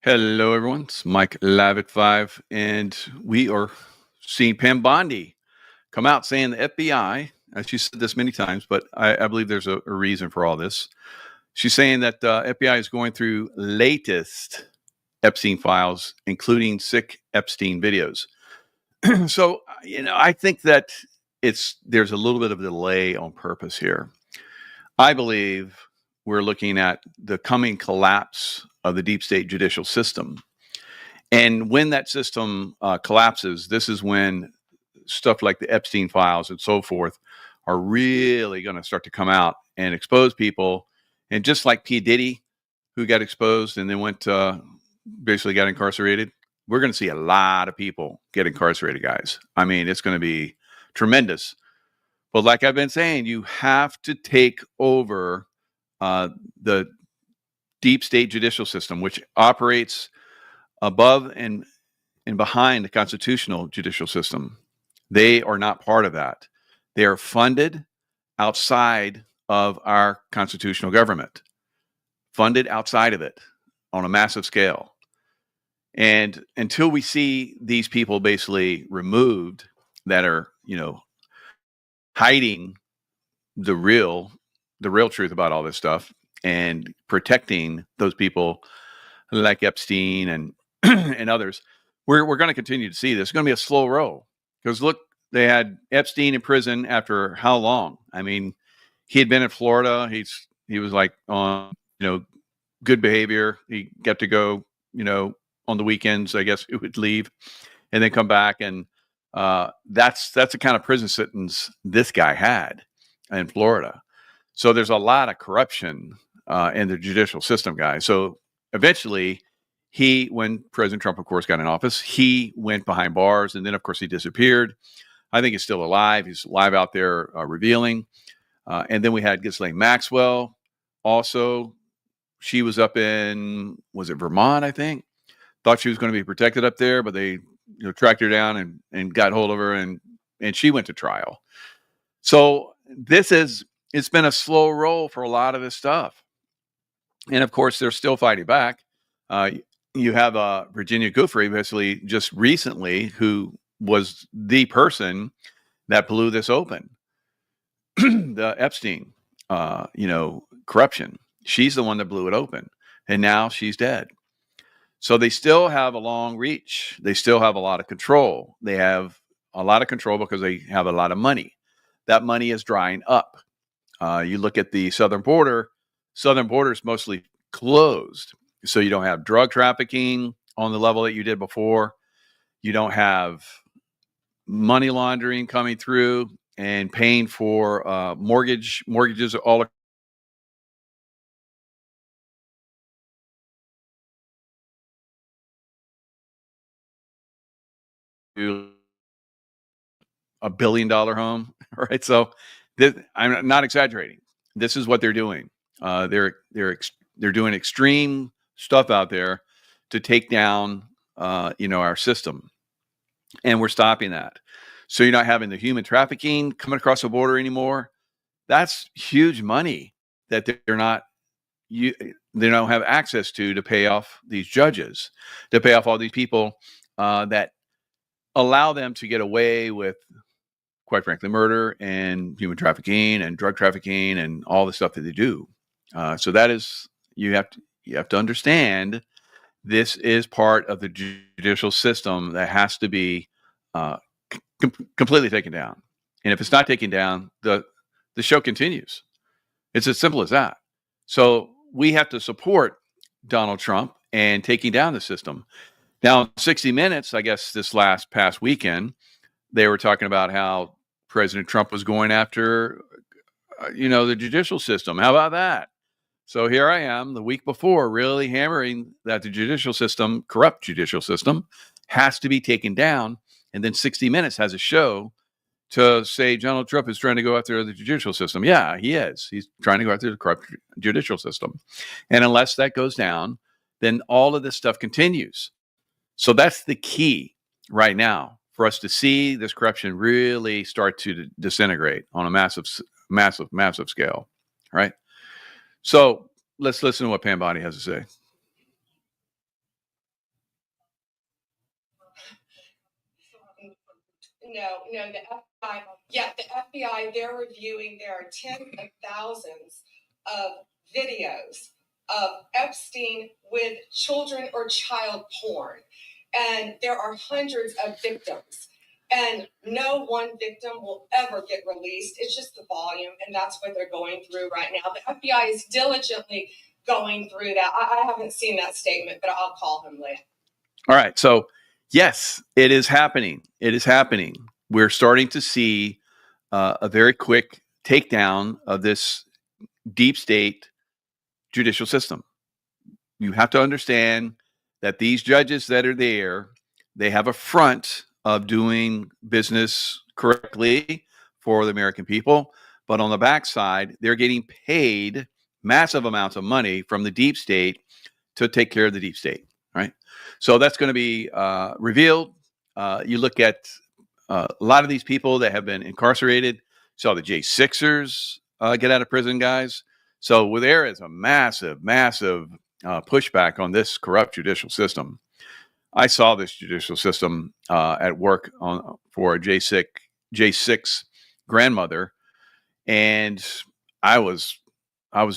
Hello, everyone. It's Mike live at 5, and we are seeing Pam Bondi come out saying the FBI, as she said this many times, but I believe there's a reason for all this. She's saying that FBI is going through latest Epstein files, including sick Epstein videos. So, I think that there's a little bit of a delay on purpose here. I believe we're looking at the coming collapse of the deep state judicial system. And when that system collapses, this is when stuff like the Epstein files and so forth are really going to start to come out and expose people. And just like P. Diddy, who got exposed and then basically got incarcerated, we're going to see a lot of people get incarcerated, guys. I mean, it's going to be tremendous. But like I've been saying, you have to take over the deep state judicial system, which operates above and behind the constitutional judicial system. They are not part of that. They are funded outside of our constitutional government, funded outside of it on a massive scale. And until we see these people basically removed that are, hiding the real truth about all this stuff and protecting those people like Epstein and and others, we're going to continue to see this. It's going to be a slow roll because look, they had Epstein in prison after how long? I mean, he had been in Florida. He was like on good behavior. He got to go on the weekends. I guess he would leave and then come back, and that's the kind of prison sentence this guy had in Florida. So there's a lot of corruption in the judicial system, guys. So eventually, when President Trump, of course, got in office, he went behind bars, and then, of course, he disappeared. I think he's still alive. He's alive out there revealing. And then we had Ghislaine Maxwell. Also, she was up in, was it Vermont, I think? Thought she was going to be protected up there, but they tracked her down and got hold of her, and she went to trial. So it's been a slow roll for a lot of this stuff. And of course, they're still fighting back. You have Virginia Giuffre, basically just recently, who was the person that blew this open. The Epstein, corruption. She's the one that blew it open. And now she's dead. So they still have a long reach. They still have a lot of control. They have a lot of control because they have a lot of money. That money is drying up. You look at the southern border. Southern border is mostly closed. So you don't have drug trafficking on the level that you did before. You don't have money laundering coming through and paying for mortgages all $1 billion home, right? So I'm not exaggerating. This is what they're doing. They're doing extreme stuff out there to take down, our system, and we're stopping that. So you're not having the human trafficking coming across the border anymore. That's huge money that they don't have access to pay off these judges, to pay off all these people that allow them to get away with, quite frankly, murder and human trafficking and drug trafficking and all the stuff that they do. So that is, you have to understand, this is part of the judicial system that has to be completely taken down. And if it's not taken down, the show continues. It's as simple as that. So we have to support Donald Trump and taking down the system. Now, 60 Minutes, I guess this past weekend, they were talking about how President Trump was going after, the judicial system. How about that? So here I am the week before really hammering that the judicial system, corrupt judicial system, has to be taken down. And then 60 Minutes has a show to say Donald Trump is trying to go after the judicial system. Yeah, he is. He's trying to go after the corrupt judicial system. And unless that goes down, then all of this stuff continues. So that's the key right now for us to see this corruption really start to disintegrate on a massive scale, right? So let's listen to what Pam Bondi has to say. No, the FBI, the FBI, they're reviewing, there are tens of thousands of videos of Epstein with children or child porn. And there are hundreds of victims. And no one victim will ever get released. It's just the volume, and that's what they're going through right now. The FBI is diligently going through that. I haven't seen that statement, but I'll call him later. All right. So, yes, it is happening. It is happening. We're starting to see a very quick takedown of this deep state judicial system. You have to understand that these judges that are there, they have a front of doing business correctly for the American people. But on the backside, they're getting paid massive amounts of money from the deep state to take care of the deep state, right? So that's going to be revealed. You look at a lot of these people that have been incarcerated. Saw the J6ers get out of prison, guys. So there is a massive pushback on this corrupt judicial system. I saw this judicial system at work for a J6 grandmother, and I was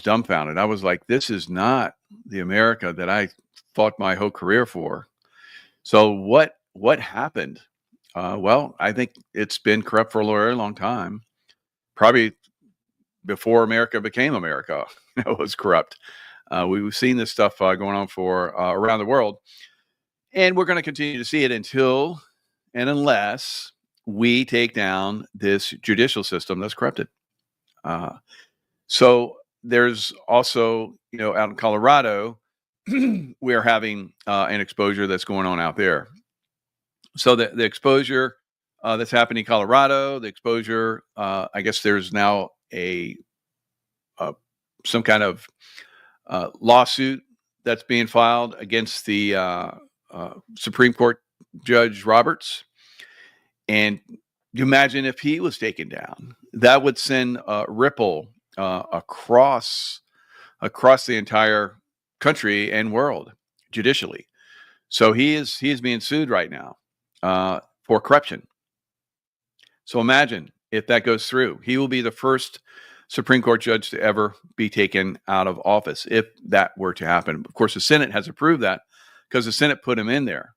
dumbfounded. I was like, this is not the America that I fought my whole career for. So what happened? Well, I think it's been corrupt for a very long time. Probably before America became America, it was corrupt. We've seen this stuff going on for around the world, and we're going to continue to see it until and unless we take down this judicial system that's corrupted. So there's also, out in Colorado, we're having an exposure that's going on out there. So the exposure that's happening in Colorado, the exposure, I guess there's now some kind of lawsuit that's being filed against the Supreme Court Judge Roberts. And you imagine if he was taken down, that would send a ripple across the entire country and world judicially. So he is being sued right now for corruption. So imagine if that goes through. He will be the first Supreme Court judge to ever be taken out of office if that were to happen. Of course, the Senate has approved that because the Senate put him in there.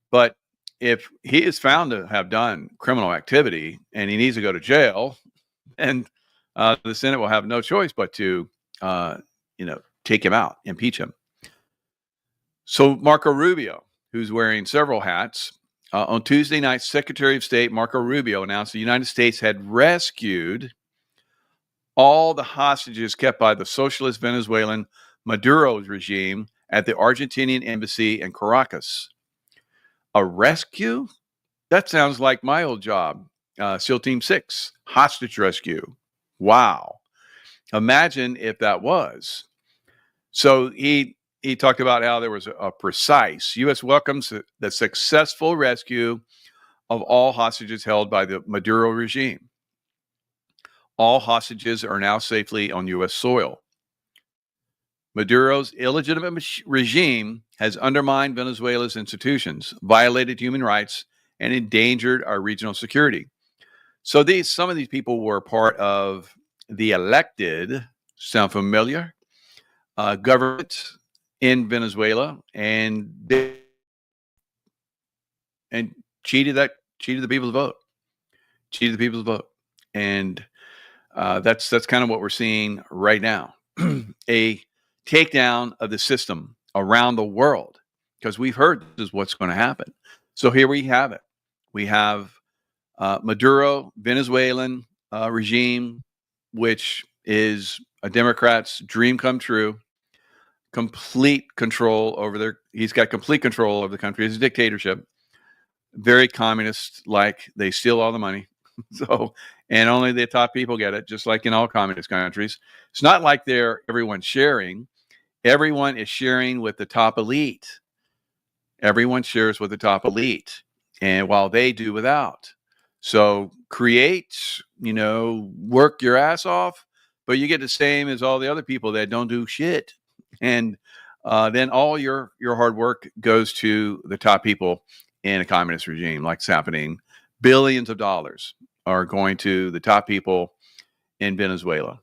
But if he is found to have done criminal activity and he needs to go to jail, and the Senate will have no choice but to, take him out, impeach him. So Marco Rubio, who's wearing several hats, on Tuesday night, Secretary of State Marco Rubio announced the United States had rescued all the hostages kept by the socialist Venezuelan Maduro's regime at the Argentinian embassy in Caracas. A rescue? That sounds like my old job, SEAL Team 6, hostage rescue. Wow. Imagine if that was. So he talked about how there was a precise U.S. welcomes the successful rescue of all hostages held by the Maduro regime. All hostages are now safely on U.S. soil. Maduro's illegitimate regime has undermined Venezuela's institutions, violated human rights, and endangered our regional security. So some of these people were part of the elected, sound familiar, government in Venezuela, and cheated the people's vote. Cheated the people's vote. And that's kind of what we're seeing right now. A takedown of the system around the world, because we've heard this is what's going to happen. So here we have it. We have Maduro, Venezuelan regime, which is a Democrat's dream come true. Complete control over he's got complete control over the country. It's a dictatorship. Very communist, like they steal all the money. So, and only the top people get it, just like in all communist countries. It's not like everyone's sharing. Everyone is sharing with the top elite. Everyone shares with the top elite, and while they do without. So create, work your ass off, but you get the same as all the other people that don't do shit. And then all your hard work goes to the top people in a communist regime, like it's happening billions of dollars are going to the top people in Venezuela.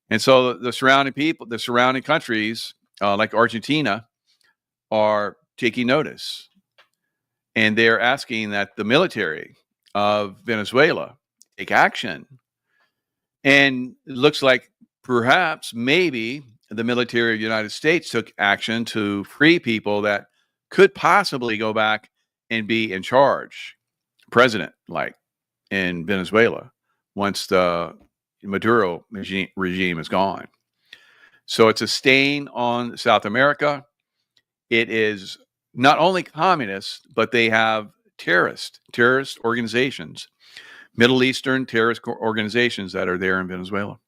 And so the surrounding people, the surrounding countries, like Argentina, are taking notice. And they're asking that the military of Venezuela take action. And it looks like perhaps maybe the military of the United States took action to free people that could possibly go back and be in charge, president like in Venezuela, once the Maduro regime is gone. So it's a stain on South America. It is not only communist, but they have terrorist organizations, Middle Eastern terrorist organizations that are there in Venezuela.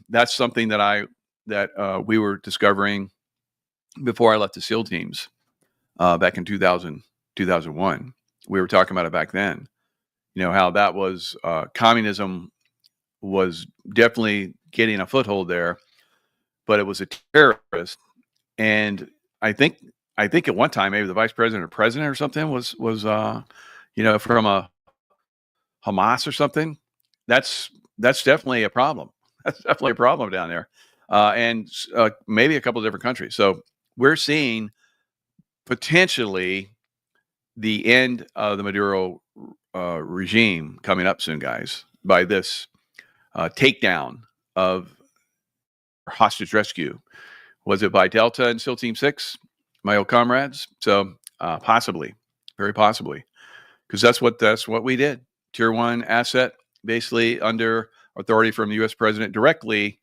That's something that we were discovering before I left the SEAL teams back in 2001. We were talking about it back then. You know, how that was communism was definitely getting a foothold there, but it was a terrorist. And I think at one time maybe the vice president or president or something was from a Hamas or something. That's definitely a problem. That's definitely a problem down there, and maybe a couple of different countries. So we're seeing potentially the end of the Maduro regime coming up soon, guys, by this takedown of hostage rescue. Was it by Delta and SEAL Team 6, my old comrades? So possibly, very possibly, because that's what we did. Tier 1 asset, basically under authority from the U.S. president directly,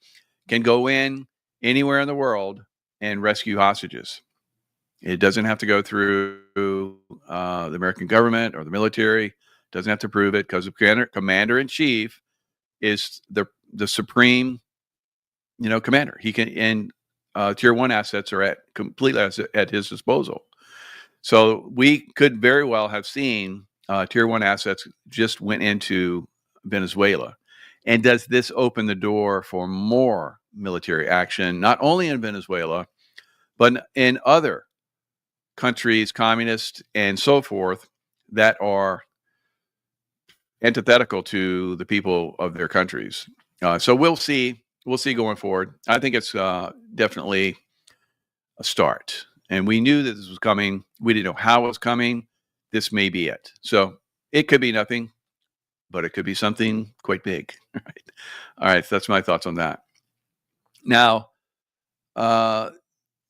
can go in anywhere in the world and rescue hostages. It doesn't have to go through the American government or the military. It doesn't have to prove it, because the commander-in-chief is the supreme, commander. He can, and tier 1 assets are completely at his disposal. So we could very well have seen tier 1 assets just went into Venezuela. And does this open the door for more military action, not only in Venezuela, but in other countries, communist and so forth, that are antithetical to the people of their countries? So we'll see going forward. I think it's definitely a start. And we knew that this was coming. We didn't know how it was coming. This may be it. So it could be nothing, but it could be something quite big. All right. So that's my thoughts on that. Now,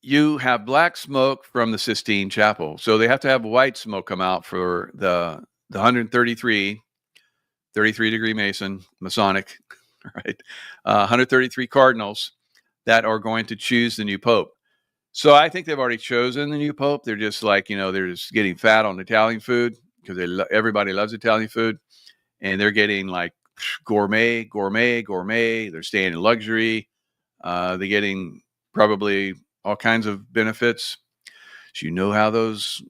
you have black smoke from the Sistine Chapel. So they have to have white smoke come out for the 33 degree Masonic, right? 133 cardinals that are going to choose the new Pope. So I think they've already chosen the new Pope. They're just like, they're just getting fat on Italian food, because everybody loves Italian food. And they're getting like gourmet. They're staying in luxury. They're getting probably all kinds of benefits. So you know how those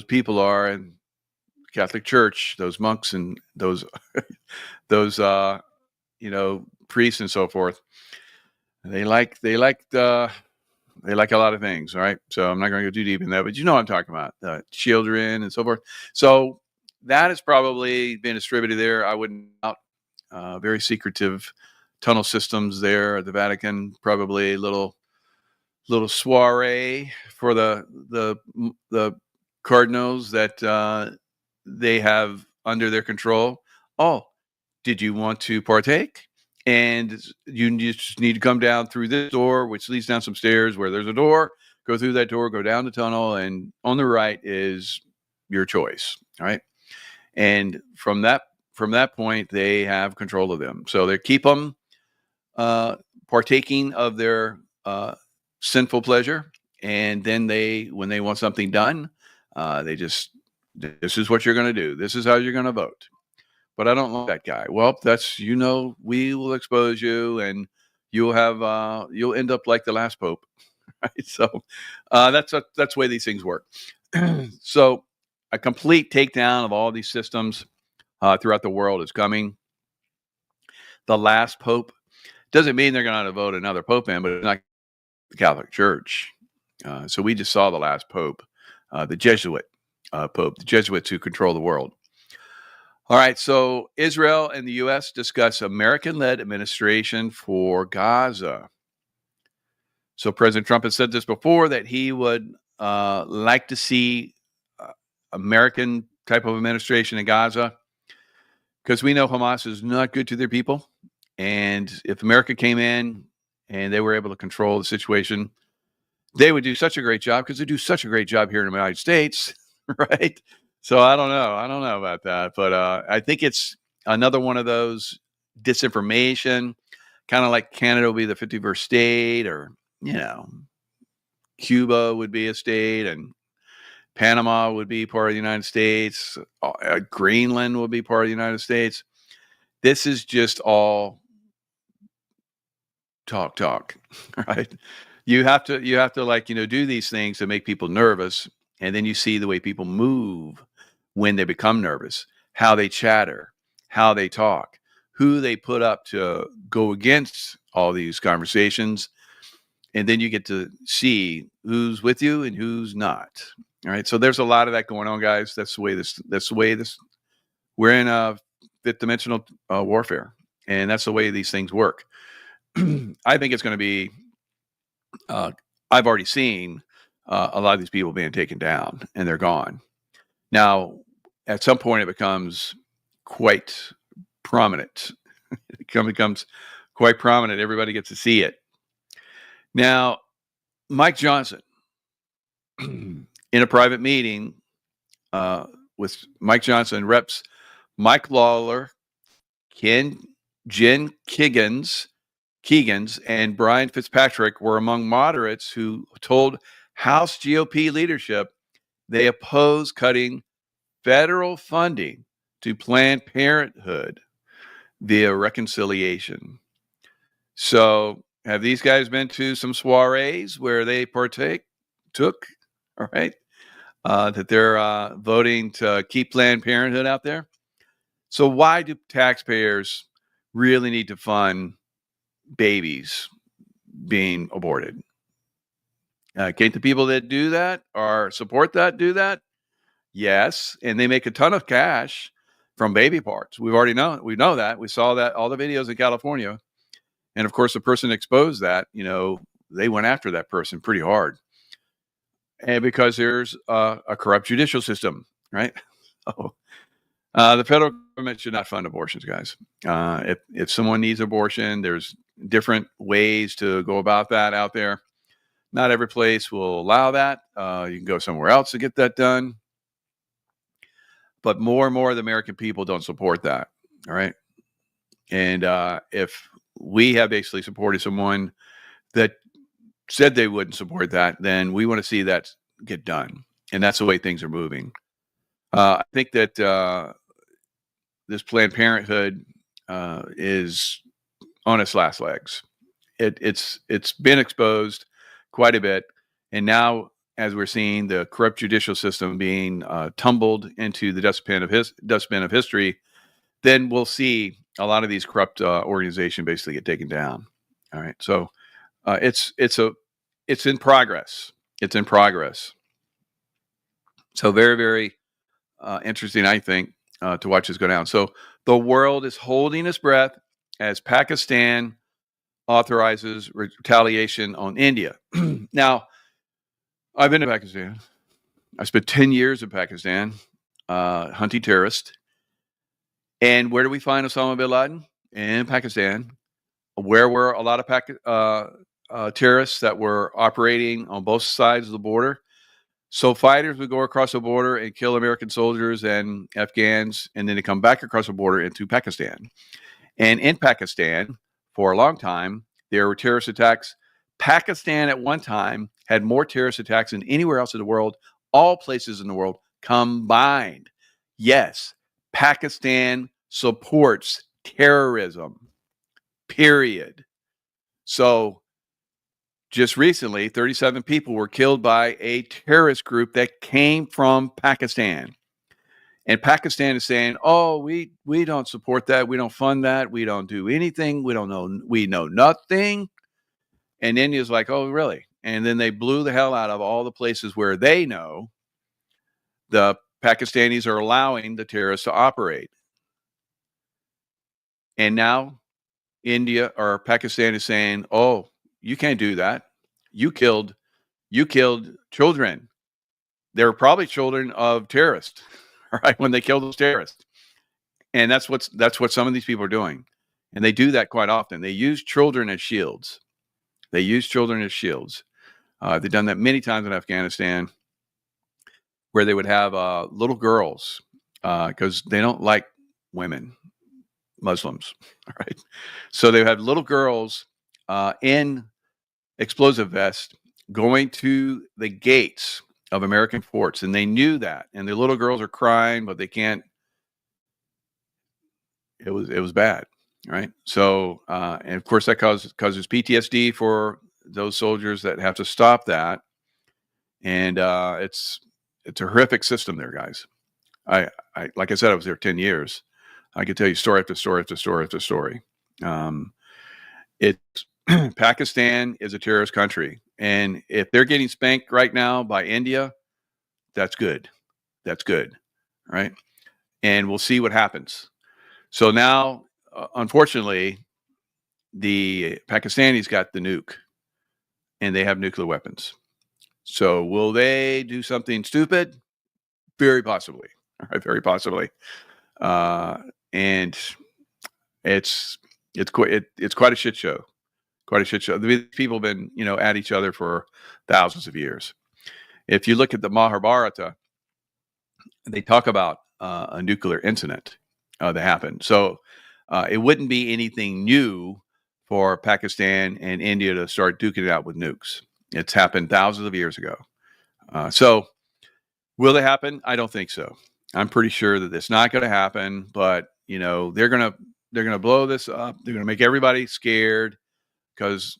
people are in Catholic Church, those monks and those priests and so forth. They like a lot of things, all right? So I'm not going to go too deep in that, but you know what I'm talking about, children and so forth. So that has probably been distributed there. I wouldn't doubt very secretive tunnel systems there at the Vatican, probably a little soiree for the cardinals that they have under their control. Oh, did you want to partake? And you just need to come down through this door, which leads down some stairs where there's a door. Go through that door, go down the tunnel, and on the right is your choice. All right. And from that point, they have control of them. So they keep them partaking of their sinful pleasure. And then when they want something done, this is what you're going to do. This is how you're going to vote. But I don't like that guy. Well, we will expose you, and you'll end up like the last Pope. Right? So that's the way these things work. So a complete takedown of all these systems throughout the world is coming. The last Pope doesn't mean they're going to vote another Pope in, but it's not the Catholic Church. So we just saw the last Pope, the Jesuit Pope, the Jesuits who control the world. All right, so Israel and the U.S. discuss American-led administration for Gaza. So President Trump has said this before, that he would like to see American type of administration in Gaza, because we know Hamas is not good to their people. And if America came in and they were able to control the situation, they would do such a great job, because they do such a great job here in the United States, right? So I don't know about that, but I think it's another one of those disinformation, kind of like Canada will be the 51st state, or Cuba would be a state, and Panama would be part of the United States. Greenland would be part of the United States. This is just all talk, right? You have to do these things to make people nervous, and then you see the way people move when they become nervous, how they chatter, how they talk, who they put up to go against all these conversations, and then you get to see who's with you and who's not. All right, so there's a lot of that going on, guys. That's the way this. We're in a fifth dimensional warfare, and that's the way these things work. I think it's going to be. I've already seen a lot of these people being taken down, and they're gone. Now, at some point, it becomes quite prominent. It becomes quite prominent. Everybody gets to see it. Now, Mike Johnson, in a private meeting with Mike Johnson, Reps Mike Lawler, Jen Keegans, and Brian Fitzpatrick were among moderates who told House GOP leadership they oppose cutting federal funding to Planned Parenthood via reconciliation. So, have these guys been to some soirees where they took, all right, that they're voting to keep Planned Parenthood out there? So why do taxpayers really need to fund babies being aborted? Can't the people that do that or support that do that? Yes, and they make a ton of cash from baby parts. We know that. We saw that, all the videos in California. And of course, the person exposed that, they went after that person pretty hard. And because there's a corrupt judicial system, right? So, the federal government should not fund abortions, guys. If someone needs abortion, there's different ways to go about that out there. Not every place will allow that. You can go somewhere else to get that done. But more and more of the American people don't support that. All right. And if we have basically supported someone that said they wouldn't support that, then we want to see that get done. And that's the way things are moving. I think that this Planned Parenthood is on its last legs. It's been exposed quite a bit, and now, as we're seeing the corrupt judicial system being tumbled into the dustbin of history, then we'll see a lot of these corrupt organizations basically get taken down. All right, so it's in progress. It's in progress. So very, very interesting, I think, to watch this go down. So the world is holding its breath as Pakistan authorizes retaliation on India. Now, I've been to Pakistan. I spent 10 years in Pakistan hunting terrorists. And where do we find Osama bin Laden? In Pakistan. Where were a lot of terrorists that were operating on both sides of the border? So fighters would go across the border and kill American soldiers and Afghans, and then they come back across the border into Pakistan. And in Pakistan, for a long time, there were terrorist attacks. Pakistan at one time had more terrorist attacks than anywhere else in the world, all places in the world combined. Yes, Pakistan supports terrorism, period. So just recently, 37 people were killed by a terrorist group that came from Pakistan. And Pakistan is saying, oh, we don't support that. We don't fund that. We don't do anything. We know nothing. And India's like, oh, really? And then they blew the hell out of all the places where they know the Pakistanis are allowing the terrorists to operate. And now India or Pakistan is saying, "Oh, you can't do that. You killed children. They were probably children of terrorists, right? When they killed those terrorists." And that's what some of these people are doing. And they do that quite often. They use children as shields. They've done that many times in Afghanistan, where they would have little girls, because they don't like women, Muslims, right? So they had little girls in explosive vests going to the gates of American forts, and they knew that. And the little girls are crying, but they can't. It was bad, right? So, and of course, that causes PTSD for those soldiers that have to stop that. And it's a horrific system there, guys. I like I said, I was there 10 years. I could tell you story after story after story after story. It's Pakistan is a terrorist country, and if they're getting spanked right now by India, that's good. That's good, right? And we'll see what happens. So now, unfortunately, the Pakistanis got the nuke, and they have nuclear weapons. So will they do something stupid? Very possibly. All right, very possibly. And it's quite a shit show. Quite a shit show. These people have been, at each other for thousands of years. If you look at the Mahabharata, they talk about a nuclear incident that happened. So it wouldn't be anything new for Pakistan and India to start duking it out with nukes. It's happened thousands of years ago. So will it happen? I don't think so. I'm pretty sure that it's not going to happen. But they're gonna blow this up. They're gonna make everybody scared, because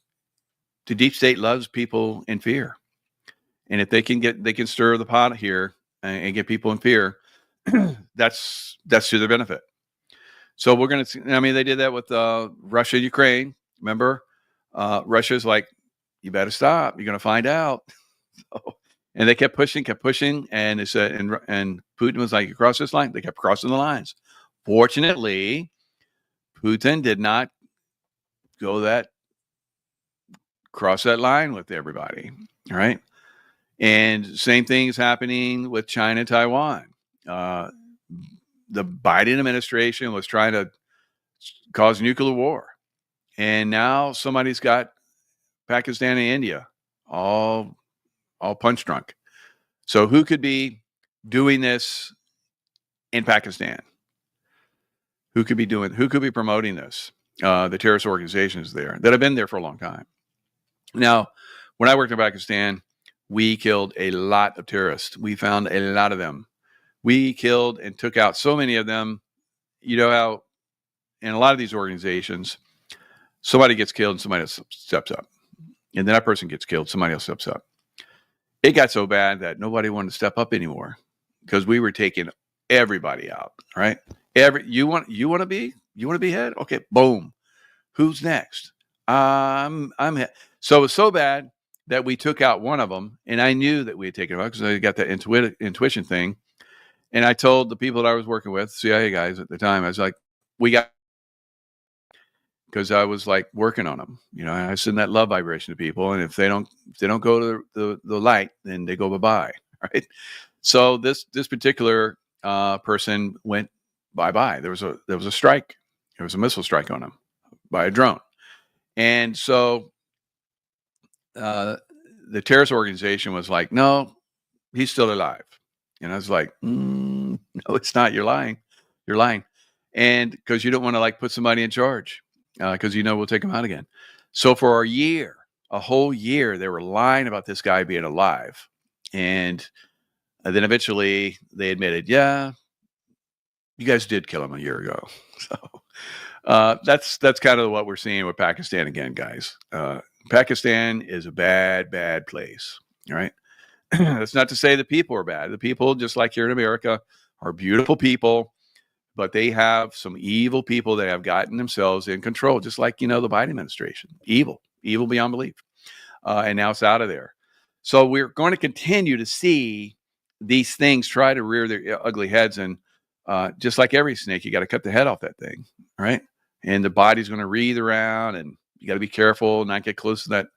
the deep state loves people in fear. And if they can stir the pot here and get people in fear, that's to their benefit. So we're going to see, they did that with Russia, Ukraine. Remember, Russia's like, you better stop. You're going to find out. And they kept pushing. And they said, and Putin was like, you cross this line. They kept crossing the lines. Fortunately, Putin did not cross that line with everybody. All right. And same thing is happening with China and Taiwan. The Biden administration was trying to cause nuclear war. And now somebody's got Pakistan and India all punch drunk. So who could be doing this in Pakistan? Who could be promoting this? The terrorist organizations there that have been there for a long time. Now, when I worked in Pakistan, we killed a lot of terrorists. We found a lot of them. We killed and took out so many of them. You know how in a lot of these organizations, somebody gets killed and somebody else steps up. And then that person gets killed, somebody else steps up. It got so bad that nobody wanted to step up anymore, because we were taking everybody out, right? You want to be head? Okay, boom. Who's next? I'm head. So it was so bad that we took out one of them, and I knew that we had taken him out because I got that intuition thing. And I told the people that I was working with, CIA guys at the time, I was like, because I was like working on them, I send that love vibration to people. And if they don't go to the light, then they go bye-bye. Right. So this particular person went bye-bye. There was a strike. There was a missile strike on him by a drone. And so the terrorist organization was like, no, he's still alive. And I was like, no, it's not. You're lying. And because you don't want to put somebody in charge, because we'll take him out again. So for a whole year, they were lying about this guy being alive. And then eventually they admitted, yeah, you guys did kill him a year ago. So that's kind of what we're seeing with Pakistan again, guys. Pakistan is a bad, bad place. All right. That's not to say the people are bad. The people, just like here in America, are beautiful people, but they have some evil people that have gotten themselves in control, just like, the Biden administration. Evil beyond belief. And now it's out of there. So we're going to continue to see these things try to rear their ugly heads. And just like every snake, you got to cut the head off that thing, right? and the body's going to wreathe around, and you got to be careful not get close to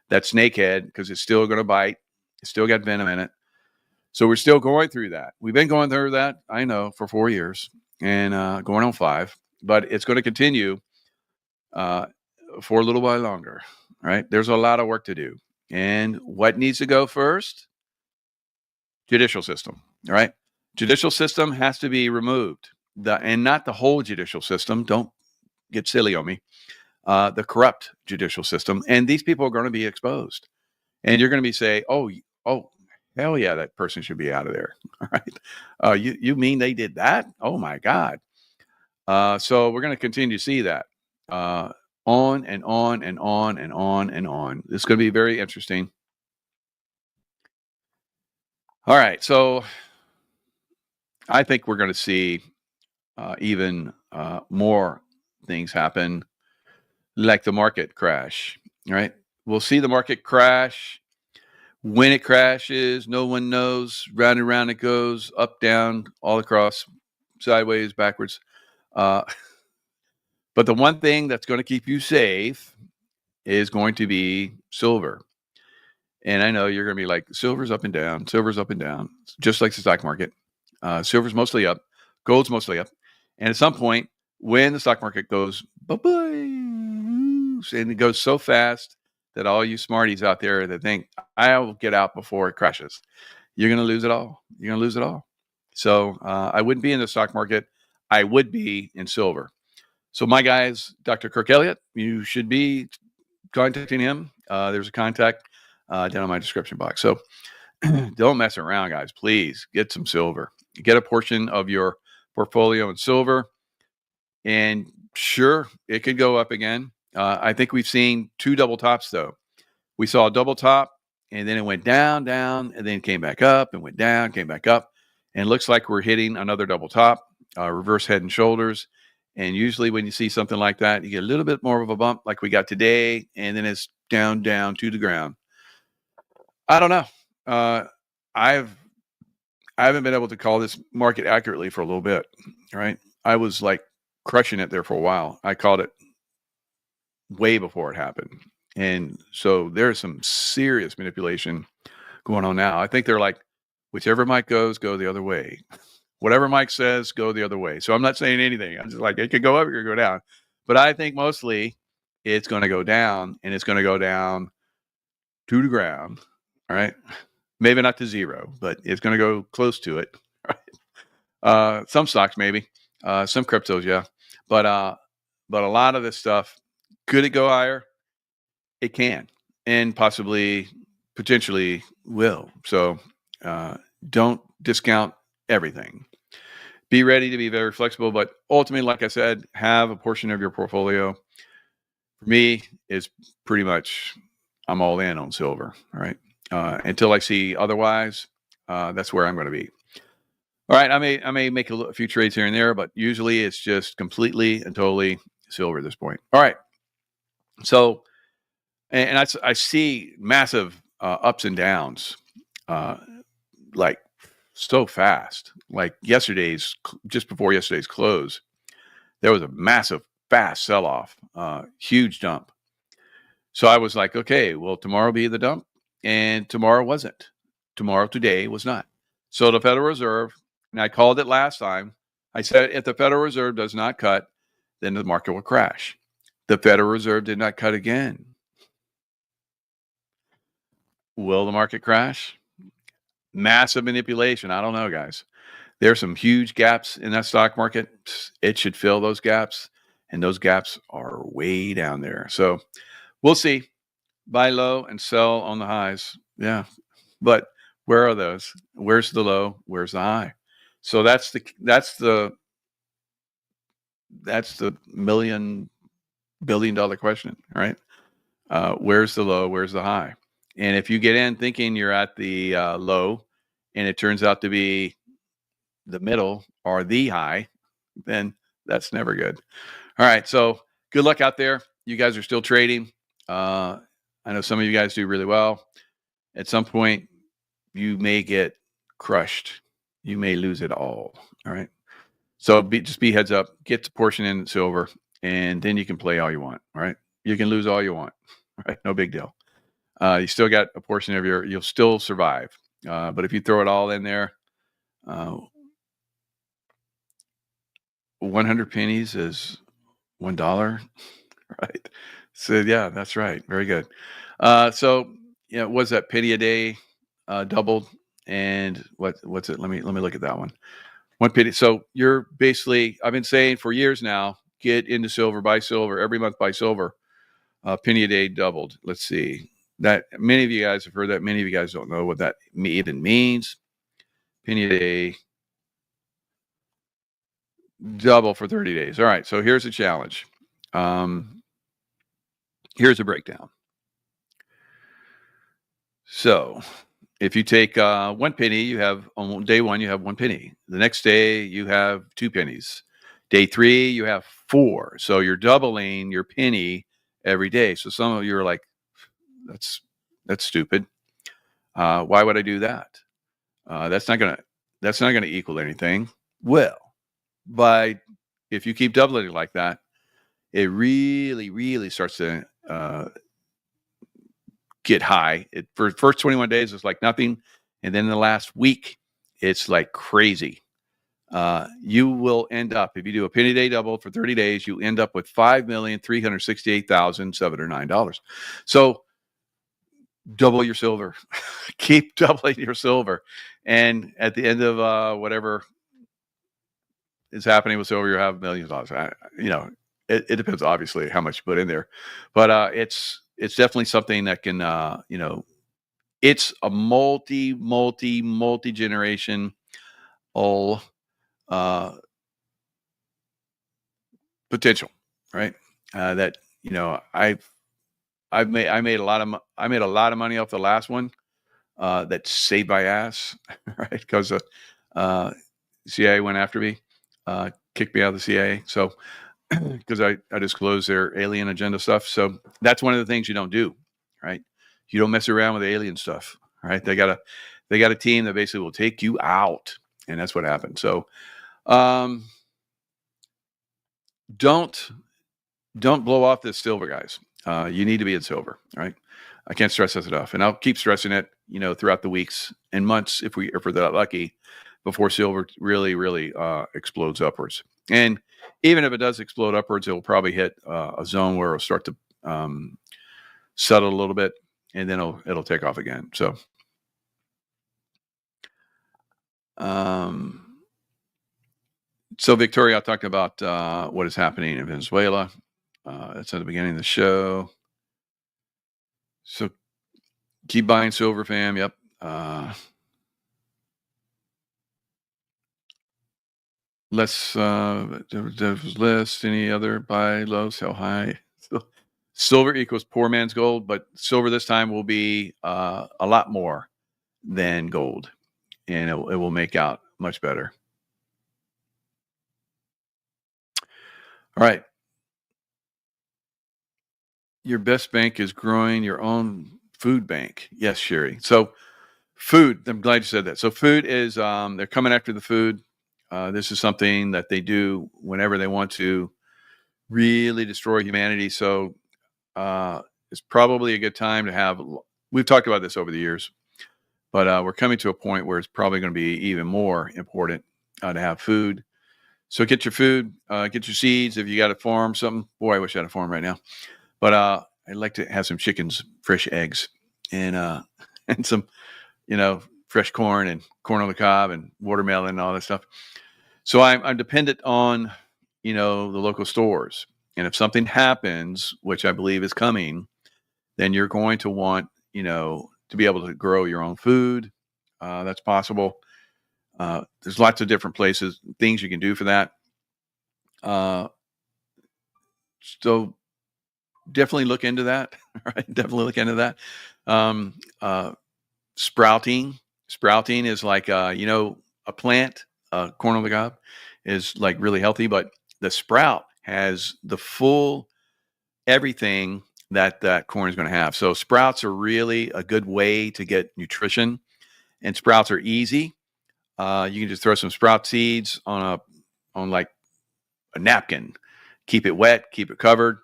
that snake head because it's still going to bite. It's still got venom in it. So we're still going through that. We've been going through that, I know, for 4 years and going on 5, but it's going to continue for a little while longer, right? There's a lot of work to do. And what needs to go first? Judicial system, right? Judicial system has to be removed. And not the whole judicial system. Don't get silly on me. The corrupt judicial system. And these people are going to be exposed. And you're going to be saying, oh, hell yeah, that person should be out of there. All right. You mean they did that? Oh my God. So we're going to continue to see that on and on and on and on and on. It's going to be very interesting. All right. So I think we're going to see even more things happen, like the market crash, right? We'll see the market crash. When it crashes, no one knows. Round and round it goes, up, down, all across, sideways, backwards. But the one thing that's going to keep you safe is going to be silver. And I know you're going to be like, silver's up and down, just like the stock market. Silver's mostly up, gold's mostly up. And at some point, when the stock market goes, bye-bye, and it goes so fast that all you smarties out there that think, I'll get out before it crashes, you're going to lose it all. You're going to lose it all. So I wouldn't be in the stock market. I would be in silver. So my guys, Dr. Kirk Elliott, you should be contacting him. There's a contact down in my description box. So don't mess around, guys. Please get some silver. Get a portion of your portfolio in silver. And sure, it could go up again. I think we've seen 2 double tops, though. We saw a double top, and then it went down, and then came back up, and went down, came back up. And it looks like we're hitting another double top, reverse head and shoulders. And usually when you see something like that, you get a little bit more of a bump like we got today, and then it's down to the ground. I don't know. I haven't been able to call this market accurately for a little bit, right? I was like crushing it there for a while. I called it way before it happened. And so there's some serious manipulation going on now. I think they're like, whichever Mike goes, go the other way. Whatever Mike says, go the other way. So I'm not saying anything. I'm just like, it could go up, it could go down. But I think mostly it's going to go down, and it's going to go down to the ground. All right. Maybe not to zero, but it's going to go close to it. Right? Some stocks, maybe. Some cryptos, yeah. But a lot of this stuff, could it go higher? It can, and possibly, potentially will. So don't discount everything. Be ready to be very flexible, but ultimately, like I said, have a portion of your portfolio. For me, is pretty much I'm all in on silver. All right. Until I see otherwise, that's where I'm going to be. All right. I may make a few trades here and there, but usually it's just completely and totally silver at this point. All right. So, and I see massive ups and downs, like so fast. Like just before yesterday's close, there was a massive, fast sell-off, huge dump. So I was like, okay, well, tomorrow will be the dump. And tomorrow wasn't. Today was not. So the Federal Reserve, and I called it last time, I said, if the Federal Reserve does not cut, then the market will crash. The Federal Reserve did not cut again. Will the market crash? Massive manipulation. I don't know, guys. There's some huge gaps in that stock market. It should fill those gaps, and those gaps are way down there. So we'll see. Buy low and sell on the highs. Yeah. But where are those? Where's the low? Where's the high? So that's the $1 billion question, right? Where's the low? Where's the high? And if you get in thinking you're at the low, and it turns out to be the middle or the high, then that's never good. All right. So good luck out there. You guys are still trading. I know some of you guys do really well. At some point, you may get crushed. You may lose it all. All right. So just be heads up. Get the portion in silver. and then you can play all you want. All right, you can lose all you want. All right, no big deal. You still got a portion of you'll still survive. But if you throw it all in there, 100 pennies is $1, right? So yeah, that's right. Very good. So was that penny a day doubled? And what's it? Let me look at that one. One penny. So you're basically, I've been saying for years now, get into silver, buy silver every month, buy silver. Penny a day doubled. Let's see. That many of you guys have heard that. Many of you guys don't know what that even means. Penny a day double for 30 days. All right. So here's a challenge. Here's a breakdown. So if you take 1 penny, you have on day 1, you have 1 penny. The next day you have 2 pennies. Day 3, you have 4. So you're doubling your penny every day. So some of you are like, that's stupid. Why would I do that? That's not gonna equal anything. Well, if you keep doubling it like that, it really, really starts to get high. For the first 21 days, it's like nothing, and then in the last week, it's like crazy. You will end up, if you do a penny day double for 30 days, you end up with $5,368,709. So double your silver. Keep doubling your silver. And at the end of whatever is happening with silver, you have millions of dollars. It depends, obviously, how much you put in there. But it's definitely something that can, it's a multi-generation potential, right? That I made a lot of money off the last one. That saved my ass, right? Because CIA went after me, kicked me out of the CIA. So because I disclosed their alien agenda stuff. So that's one of the things you don't do, right? You don't mess around with alien stuff, right? They got a team that basically will take you out, and that's what happened. So don't blow off this silver, guys. You need to be in silver, right? I can't stress this enough, and I'll keep stressing it, throughout the weeks and months if we're that lucky, before silver really, really explodes upwards. And even if it does explode upwards, it will probably hit a zone where it'll start to settle a little bit, and then it'll take off again. So, Victoria, I talked about what is happening in Venezuela. That's at the beginning of the show. So keep buying silver, fam. Yep. Let's list any other buy low, sell high. Silver equals poor man's gold, but silver this time will be a lot more than gold, and it will make out much better. All right. Your best bank is growing your own food bank. Yes, Sherry. So food, I'm glad you said that. So food is, they're coming after the food. This is something that they do whenever they want to really destroy humanity. So it's probably a good time to have, we've talked about this over the years, but we're coming to a point where it's probably going to be even more important to have food. So get your food, get your seeds. If you got a farm, something, boy, I wish I had a farm right now. But I'd like to have some chickens, fresh eggs, and and some, fresh corn and corn on the cob and watermelon and all that stuff. So I'm dependent on, the local stores. And if something happens, which I believe is coming, then you're going to want, to be able to grow your own food. That's possible. There's lots of different places, things you can do for that. So definitely look into that. Right? Definitely look into that. Sprouting is like, a plant, corn on the cob is like really healthy, but the sprout has the full everything that corn is going to have. So sprouts are really a good way to get nutrition, and sprouts are easy. You can just throw some sprout seeds on like a napkin, keep it wet, keep it covered,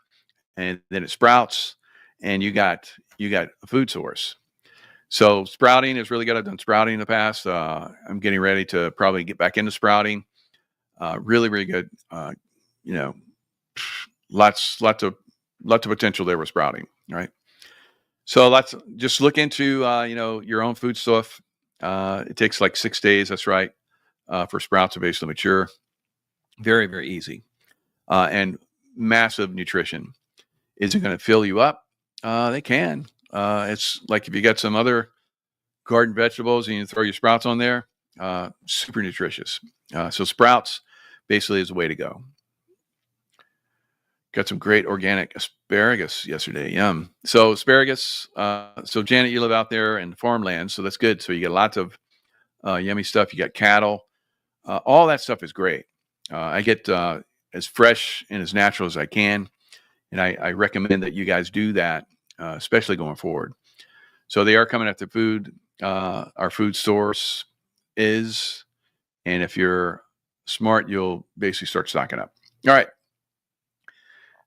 and then it sprouts, and you got a food source. So sprouting is really good. I've done sprouting in the past. I'm getting ready to probably get back into sprouting. Really, really good. You know, lots of potential there with sprouting. Right. So let's just look into you know, your own food stuff. It takes like 6 days. That's right. For sprouts to basically mature. Very, very easy. And massive nutrition. Is it going to fill you up? They can. It's like if you got some other garden vegetables and you throw your sprouts on there, super nutritious. So sprouts basically is the way to go. Got some great organic asparagus yesterday. Yum. So asparagus. So Janet, you live out there in farmland, so that's good. So you get lots of yummy stuff. You got cattle. All that stuff is great. I get as fresh and as natural as I can. And I recommend that you guys do that, especially going forward. So they are coming after food. Our food source is, and if you're smart, you'll basically start stocking up. All right.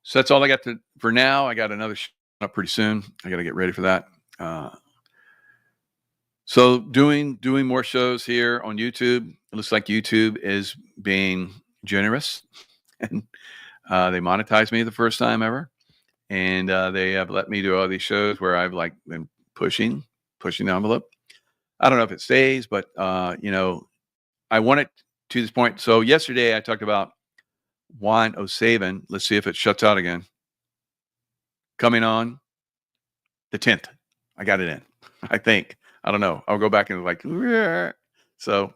So that's all I got for now. I got another show up pretty soon. I got to get ready for that. So doing more shows here on YouTube. It looks like YouTube is being generous, and they monetized me the first time ever, and they have let me do all these shows where I've like been pushing the envelope. I don't know if it stays, but you know, I want it to this point. So yesterday I talked about 107. Let's see if it shuts out again. Coming on the 10th. I got it in. I think. I don't know. I'll go back and like, so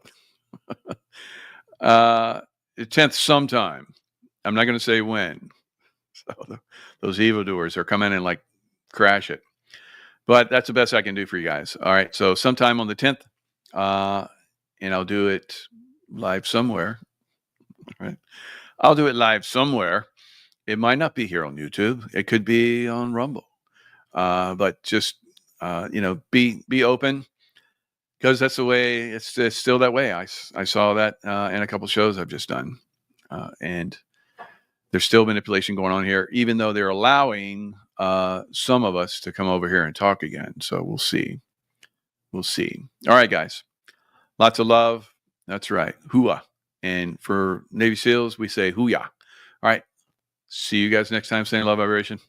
the 10th sometime. I'm not going to say when. So those evildoers are coming and like crash it. But that's the best I can do for you guys. All right. So sometime on the 10th, and I'll do it live somewhere. All right. I'll do it live somewhere. It might not be here on YouTube. It could be on Rumble. But just, you know, be open, because that's the way. It's still that way. I saw that in a couple shows I've just done. And there's still manipulation going on here, even though they're allowing some of us to come over here and talk again. So we'll see. We'll see. All right, guys. Lots of love. That's right. Hooah. And for Navy SEALs, we say hooyah. All right. See you guys next time. Stay in love, vibration.